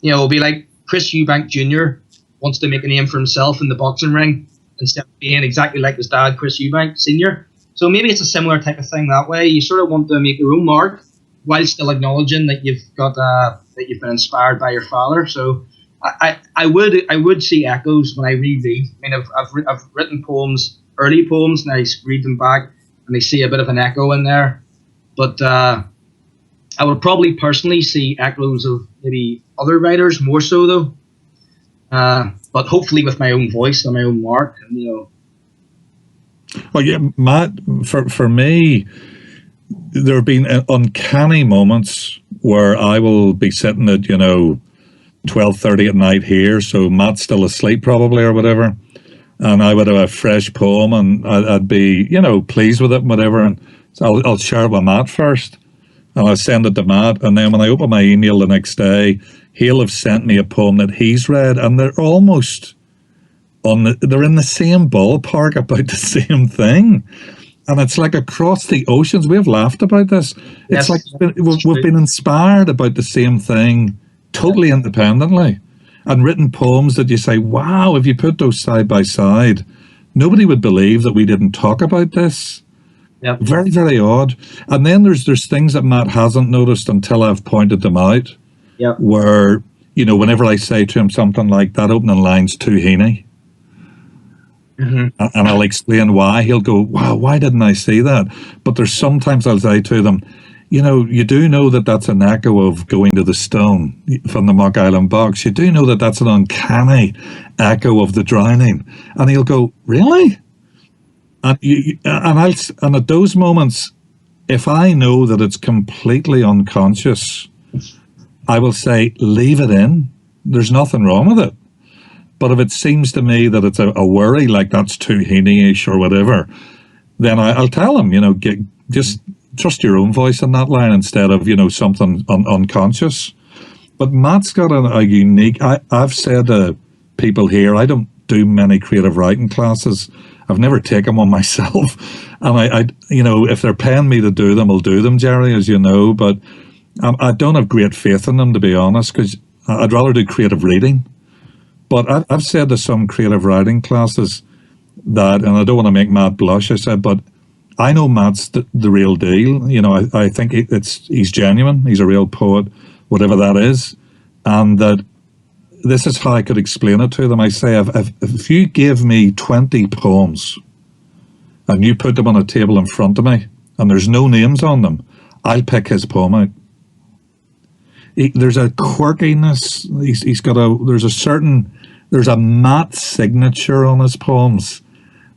be like Chris Eubank Jr. wants to make a name for himself in the boxing ring instead of being exactly like his dad, Chris Eubank Sr. So maybe it's a similar type of thing that way. You sort of want to make your own mark while still acknowledging that you've got that you've been inspired by your father. So I would see echoes when I reread. I mean, I've written poems, early poems, and I read them back, and I see a bit of an echo in there. But I would probably personally see echoes of maybe other writers more so though. But hopefully with my own voice and my own mark, and Well, yeah, Matt, for me, there have been uncanny moments where I will be sitting at 12:30 at night here, so Matt's still asleep probably or whatever, and I would have a fresh poem, and I'd be pleased with it and whatever, and so I'll share it with Matt first, and I'll send it to Matt, and then when I open my email the next day, he'll have sent me a poem that he's read, and they're almost they're in the same ballpark about the same thing. And it's like across the oceans. We've laughed about this. It's Yes, like we've been inspired about the same thing totally independently, and written poems that you say, wow, if you put those side by side, nobody would believe that we didn't talk about this. Yep. Very, very odd. And then there's things that Matt hasn't noticed until I've pointed them out. Yep. Where, you know, whenever I say to him something like that opening line's too heany, and I'll explain why, he'll go, wow, why didn't I see that? But there's sometimes I'll say to them, you know, you do know that that's an echo of Going to the Stone from the Mock Island Box. You do know that that's an uncanny echo of The Drowning. And he'll go, really? And at those moments, if I know that it's completely unconscious, I will say, leave it in. There's nothing wrong with it. But if it seems to me that it's a worry, like that's too heany-ish or whatever, then I'll tell him, you know, just trust your own voice in that line instead of, you know, something unconscious. But Matt's got a unique... I've said to people here, I don't do many creative writing classes. I've never taken one myself. And I you know, if they're paying me to do them, I'll do them, Jerry, as you know. But I don't have great faith in them, to be honest, because I'd rather do creative reading. But I've said to some creative writing classes that, and I don't want to make Matt blush, I said, but I know Matt's the real deal. You know, I think he's genuine. He's a real poet, whatever that is. And that this is how I could explain it to them. I say, if you give me 20 poems and you put them on a table in front of me and there's no names on them, I'll pick his poem out. There's a quirkiness. He's got there's a Matt signature on his poems,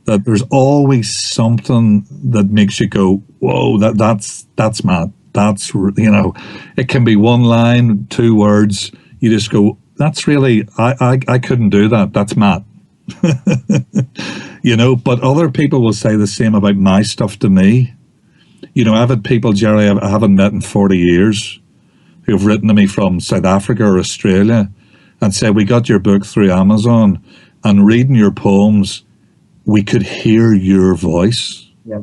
that there's always something that makes you go, whoa, that's Matt. That's, you know, it can be one line, 2 words. You just go, that's really, I couldn't do that. That's Matt. You know, but other people will say the same about my stuff to me. You know, I've had people, Jerry, I haven't met in 40 years, who've written to me from South Africa or Australia and said, we got your book through Amazon, and reading your poems, we could hear your voice. Yeah.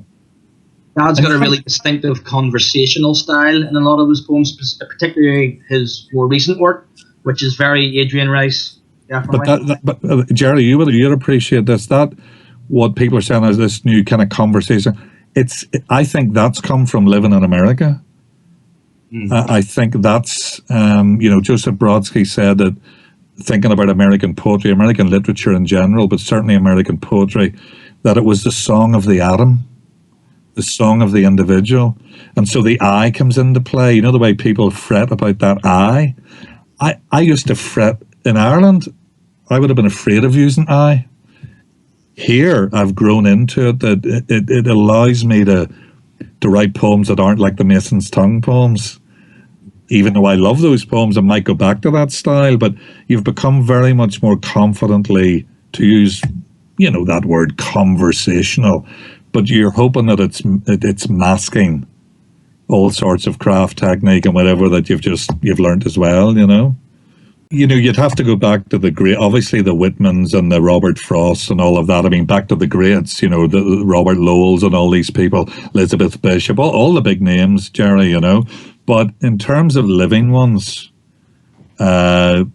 Dad's got a really distinctive conversational style in a lot of his poems, particularly his more recent work, which is very Adrian Rice. Definitely. But Jerry, you'd appreciate this. That what people are saying is this new kind of conversation. I think that's come from living in America. I think that's, you know, Joseph Brodsky said that thinking about American poetry, American literature in general, but certainly American poetry, that it was the song of the atom, the song of the individual. And so the I comes into play. You know, the way people fret about that I used to fret in Ireland. I would have been afraid of using I. Here, I've grown into it, that it allows me to write poems that aren't like the Mason's Tongue poems. Even though I love those poems, I might go back to that style, but you've become very much more confidently, to use, you know, that word, conversational, but you're hoping that it's masking all sorts of craft technique and whatever that you've learned as well, you know. You know, you'd have to go back to the great, obviously the Whitmans and the Robert Frosts and all of that. I mean, back to the greats, you know, the Robert Lowells and all these people, Elizabeth Bishop, all the big names, Jerry, you know. But in terms of living ones, the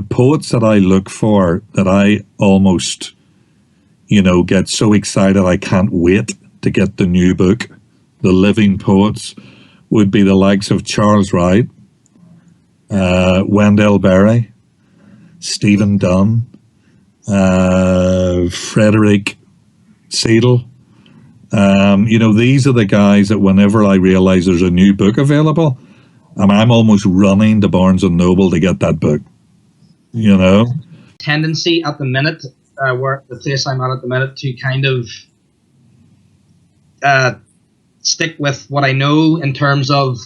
poets that I look for, that I almost, you know, get so excited I can't wait to get the new book, the living poets, would be the likes of Charles Wright, Wendell Berry, Stephen Dunn, Frederick Seidel. You know, these are the guys that whenever I realize there's a new book available, I'm almost running to Barnes and Noble to get that book, you know. Tendency at the minute, where the place I'm at the minute, to kind of stick with what I know in terms of,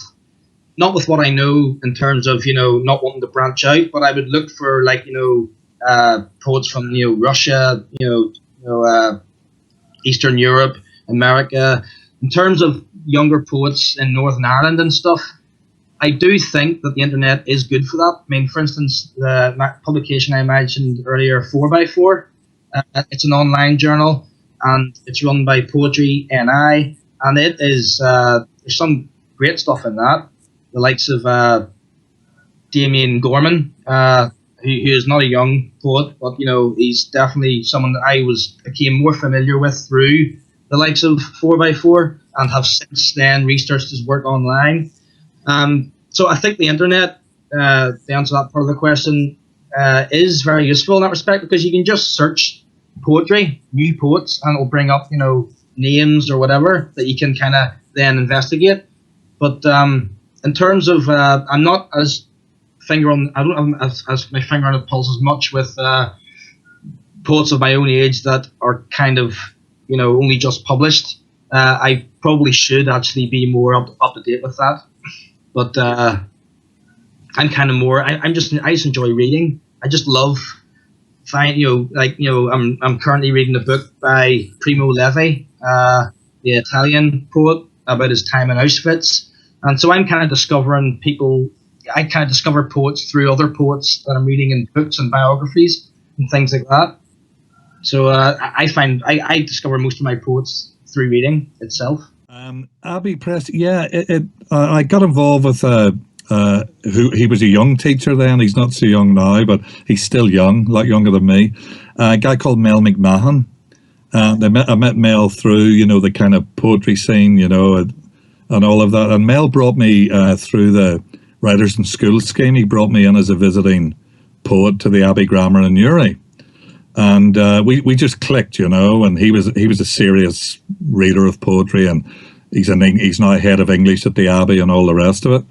not with what I know in terms of, you know, not wanting to branch out, but I would look for, like, you know, poets from, you know, Russia, you know, Eastern Europe, America. In terms of younger poets in Northern Ireland and stuff, I do think that the internet is good for that. I mean, for instance, the publication I mentioned earlier, 4x4, it's an online journal. and it's run by Poetry NI, and it is there's some great stuff in that. The likes of Damien Gorman, who is not a young poet, but he's definitely someone that I became more familiar with through the likes of 4x4, and have since then researched his work online. So I think the internet, to answer that part of the question, is very useful in that respect, because you can just search poetry, new poets, and it'll bring up names or whatever that you can kind of then investigate. But in terms of, I'm not as I don't have as my finger on the pulse as much with poets of my own age that are kind of only just published. I probably should actually be more up to date with that. But I'm kind of more. I just enjoy reading. I just love I'm currently reading a book by Primo Levi, the Italian poet, about his time in Auschwitz, and so I'm kind of discovering people. I kind of discover poets through other poets that I'm reading in books and biographies and things like that. So I find I discover most of my poets through reading itself. Abbey Press, yeah. I got involved with who he was a young teacher then. He's not so young now, but he's still young, a lot younger than me. A guy called Mel McMahon. I met Mel through the kind of poetry scene, and all of that. And Mel brought me through the Writers in School scheme. He brought me in as a visiting poet to the Abbey Grammar in Newry, and we just clicked, and he was a serious reader of poetry, and he's now head of English at the Abbey and all the rest of it.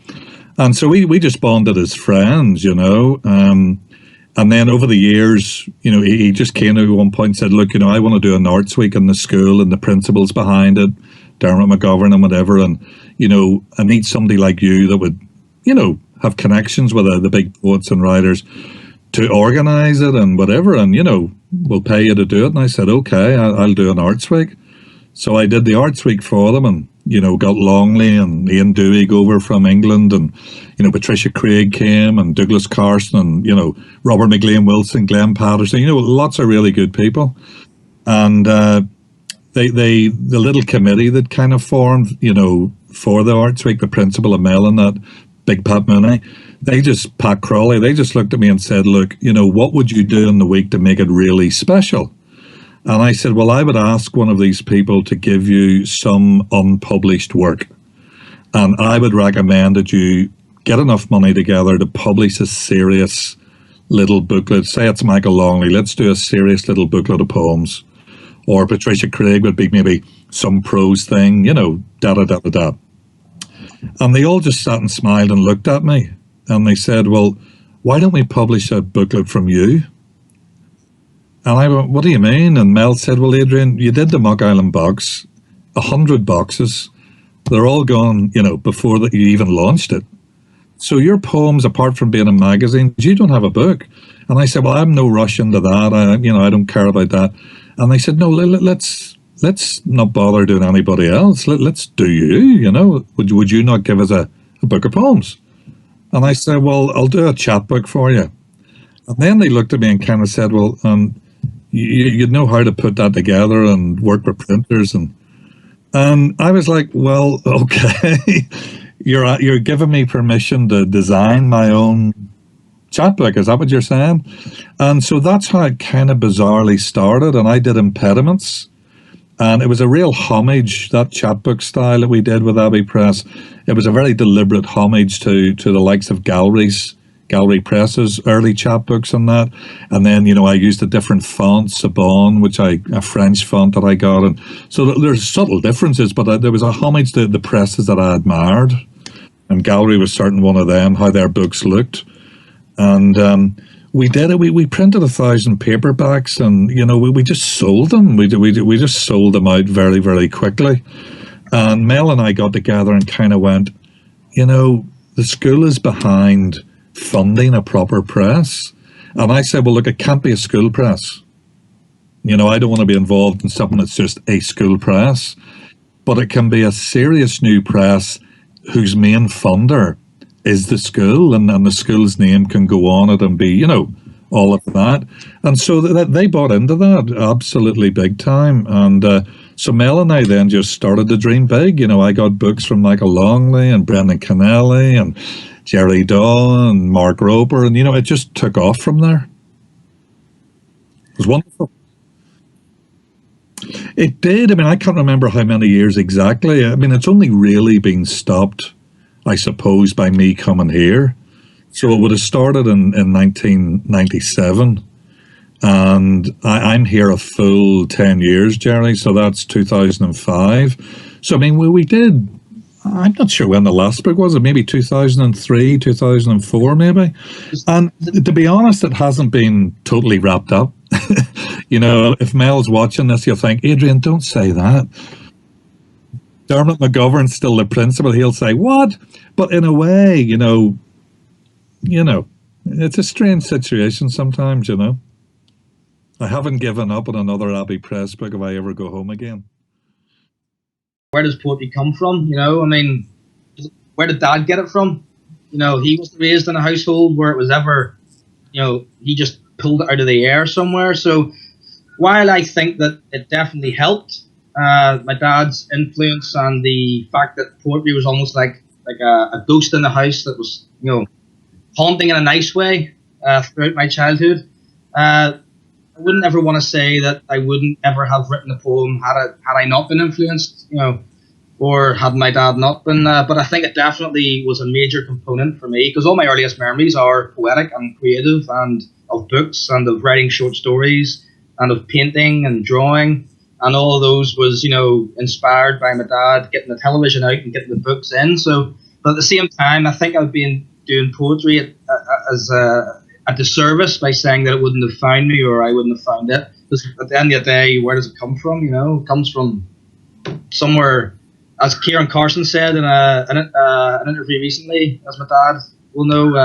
And so we just bonded as friends, and then over the years, he just came to one point and said, look, I want to do an arts week in the school, and the principals behind it, Dermot McGovern and whatever, and I need somebody like you that would have connections with the big poets and writers to organise it and whatever, and we'll pay you to do it. And I said, okay, I'll do an arts week. So I did the arts week for them, and got Longley and Ian Dewey over from England, and Patricia Craig came, and Douglas Carson, and Robert McLean Wilson, Glenn Patterson, lots of really good people. And the little committee that kind of formed for the arts week, the principal of Mel and that, Big Pat Mooney, Pat Crawley, they just looked at me and said, look, what would you do in the week to make it really special? And I said, well, I would ask one of these people to give you some unpublished work. And I would recommend that you get enough money together to publish a serious little booklet. Say it's Michael Longley, let's do a serious little booklet of poems. Or Patricia Craig would be maybe some prose thing, da-da-da-da-da. And they all just sat and smiled and looked at me. And they said, well, why don't we publish a booklet from you? And I went, what do you mean? And Mel said, well, Adrian, you did the Muck Island box, 100 boxes. They're all gone, before that you even launched it. So your poems, apart from being in magazines, you don't have a book. And I said, well, I'm no rush into that. I don't care about that. And they said, no, let's not bother doing anybody else. Let's do you, Would you not give us a book of poems? And I said, well, I'll do a chapbook for you. And then they looked at me and kind of said, well, you'd know how to put that together and work with printers. And I was like, well, okay, you're giving me permission to design my own chapbook. Is that what you're saying? And so that's how it kind of bizarrely started. And I did impediments. And it was a real homage, that chapbook style that we did with Abbey Press. It was a very deliberate homage to the likes of Gallery Press's early chapbooks and that. And then, I used a different font, Sabon, a French font that I got. And so there's subtle differences, but there was a homage to the presses that I admired. And Gallery was certainly one of them, how their books looked. And we did it. We printed 1,000 paperbacks, and we just sold them. We just sold them out very, very quickly. And Mel and I got together and kind of went, the school is behind funding a proper press. And I said, well, look, it can't be a school press. I don't want to be involved in something that's just a school press, but it can be a serious new press whose main funder is the school, and the school's name can go on it and be, all of that. And so they bought into that absolutely big time. And so Mel and I then just started to dream big. I got books from Michael Longley and Brendan Kennelly and Jerry Daw and Mark Roper. And, it just took off from there. It was wonderful. It did. I mean, I can't remember how many years exactly. I mean, it's only really been stopped, I suppose, by me coming here. So it would have started in 1997. And I'm here a full 10 years, Jerry. So that's 2005. So, I mean, we did, I'm not sure when the last book was. It maybe 2003, 2004, maybe. And to be honest, it hasn't been totally wrapped up. If Mel's watching this, you'll think, Adrian, don't say that. Dermot McGovern's still the principal. He'll say, what? But in a way, it's a strange situation sometimes, I haven't given up on another Abbey Press book if I ever go home again. Where does poetry come from? I mean, where did Dad get it from? He was raised in a household where it was ever, he just pulled it out of the air somewhere. So while I think that it definitely helped, my dad's influence and the fact that poetry was almost like a ghost in the house that was, haunting in a nice way throughout my childhood. I wouldn't ever want to say that I wouldn't ever have written a poem had I not been influenced, or had my dad not been. But I think it definitely was a major component for me, because all my earliest memories are poetic and creative, and of books and of writing short stories and of painting and drawing. And all of those was, inspired by my dad getting the television out and getting the books in. So, but at the same time, I think I've been doing poetry as a disservice by saying that it wouldn't have found me or I wouldn't have found it. Because at the end of the day, where does it come from? It comes from somewhere, as Kieran Carson said in an interview recently, as my dad will know,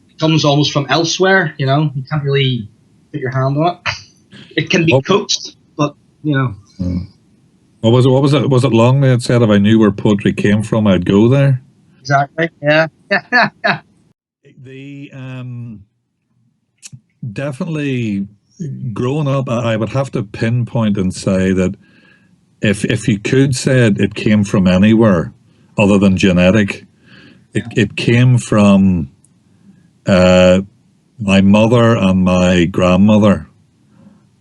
it comes almost from elsewhere. You can't really put your hand on it. It can be coaxed, but What was it? Was it Longley that said, if I knew where poetry came from, I'd go there? Exactly. Yeah. The definitely growing up, I would have to pinpoint and say that if you could say it came from anywhere other than genetic, it came from my mother and my grandmother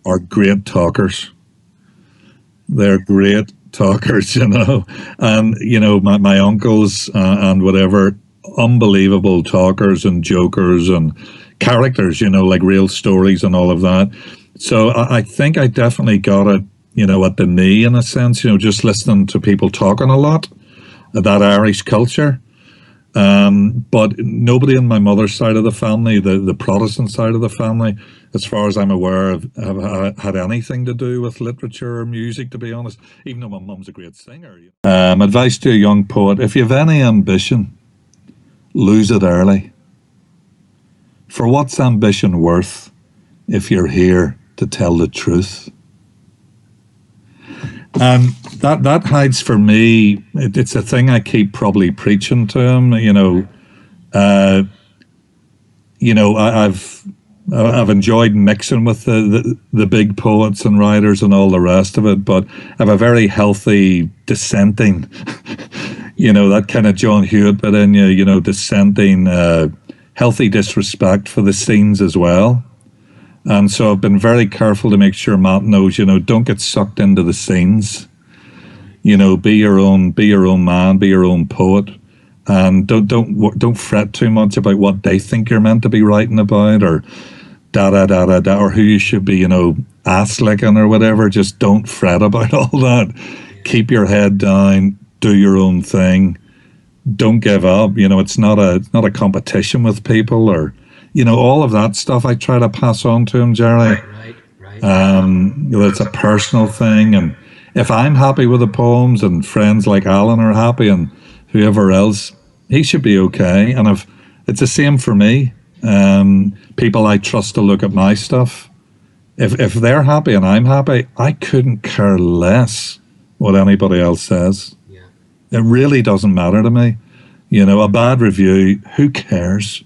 are great talkers. They're great talkers, and my uncles and whatever, unbelievable talkers and jokers and characters, like real stories and all of that. So I think I definitely got it, at the knee in a sense, just listening to people talking a lot, that Irish culture. But nobody on my mother's side of the family, the Protestant side of the family, as far as I'm aware, have had anything to do with literature or music, to be honest, even though my mum's a great singer. Advice to a young poet: if you have any ambition, lose it early. For what's ambition worth if you're here to tell the truth? And that hides for me. It's a thing I keep probably preaching to him. I've enjoyed mixing with the big poets and writers and all the rest of it, but I have a very healthy dissenting. That kind of John Hewitt bit in you. Dissenting, healthy disrespect for the scenes as well. And so I've been very careful to make sure Matt knows, don't get sucked into the scenes. Be your own man, be your own poet, and don't fret too much about what they think you're meant to be writing about, or or who you should be, ass licking or whatever. Just don't fret about all that. Keep your head down, do your own thing. Don't give up. It's not a competition with people, or all of that stuff I try to pass on to him, Jerry. Right. It's a personal thing, and if I'm happy with the poems and friends like Alan are happy and whoever else, he should be okay. And it's the same for me. People I trust to look at my stuff, if they're happy and I'm happy, I couldn't care less what anybody else says. Yeah. It really doesn't matter to me. A bad review, who cares?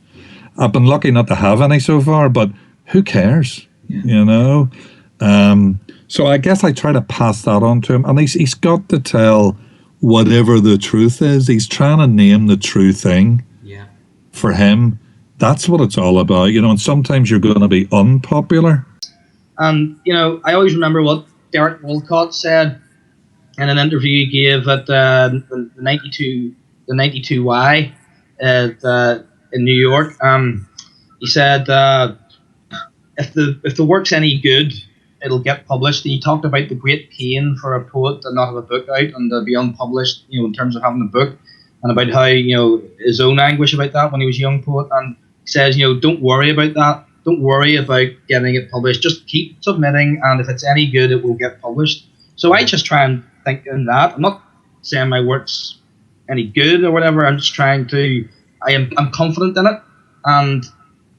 I've been lucky not to have any so far, but who cares? You know? So I guess I try to pass that on to him, and he's got to tell whatever the truth is. He's trying to name the true thing. Yeah. For him, that's what it's all about, you know. And sometimes you're going to be unpopular. And you know, I always remember what Derek Walcott said in an interview he gave at the 92Y in New York. He said, if the work's any good, it'll get published. He talked about the great pain for a poet to not have a book out and to be unpublished, you know, in terms of having a book, and about how, you know, his own anguish about that when he was a young poet. And he says, you know, don't worry about that. Don't worry about getting it published. Just keep submitting, and if it's any good, it will get published. So I just try and think in that. I'm not saying my work's any good or whatever. I'm just trying to. I'm confident in it, and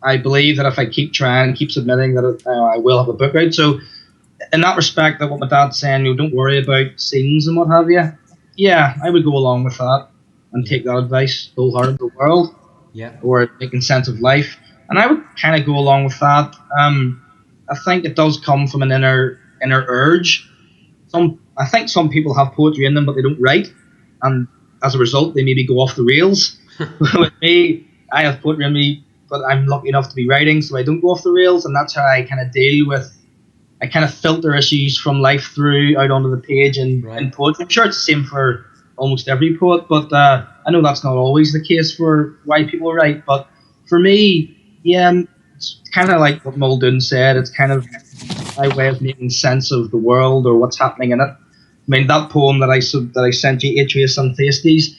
I believe that if I keep trying, keep submitting, that I will have a book out. So in that respect, that what my dad's saying, you know, don't worry about scenes and what have you. Yeah, I would go along with that and take that advice wholeheartedly. The world, or making sense of life, and I would kind of go along with that. I think it does come from an inner urge. I think some people have poetry in them, but they don't write, and as a result, they maybe go off the rails. With me, I have poetry in me, but I'm lucky enough to be writing, so I don't go off the rails, and that's how I kind of deal with. I kind of filter issues from life through out onto the page in poetry. I'm sure it's the same for almost every poet, but I know that's not always the case for why people write. But for me, yeah, it's kind of like what Muldoon said. It's kind of my way of making sense of the world or what's happening in it. I mean, that poem that I sent you, Atreus and Thyestes,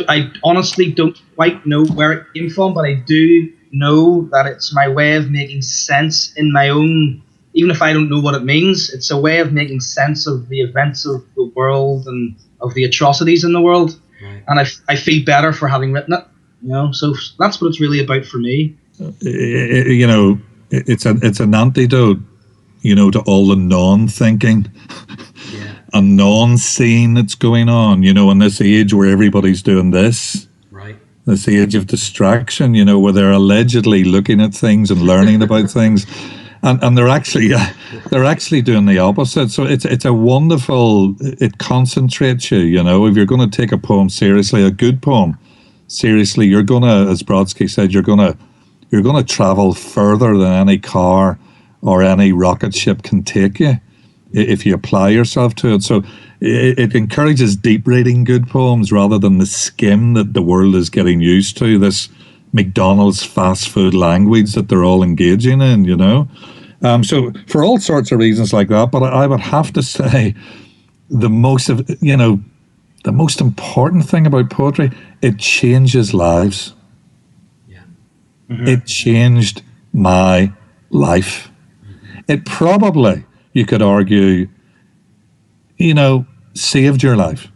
I honestly don't quite know where it came from, but I do know that it's my way of making sense in my own, even if I don't know what it means, it's a way of making sense of the events of the world and of the atrocities in the world. And I feel better for having written it, you know, so that's what it's really about for me. You know, it's an antidote, you know, to all the non-thinking and non-seeing that's going on, you know, in this age where everybody's doing this. This age of distraction, you know, where they're allegedly looking at things and learning about things. And they're actually doing the opposite. So it's a wonderful. It concentrates you. You know, if you're going to take a poem seriously, a good poem seriously, you're gonna, as Brodsky said, you're gonna travel further than any car or any rocket ship can take you if you apply yourself to it. So it encourages deep reading good poems rather than the skim that the world is getting used to. This McDonald's fast food language that they're all engaging in, you know. So for all sorts of reasons like that, but I would have to say the most important thing about poetry, it changes lives. It changed my life. It probably, you could argue, you know, saved your life.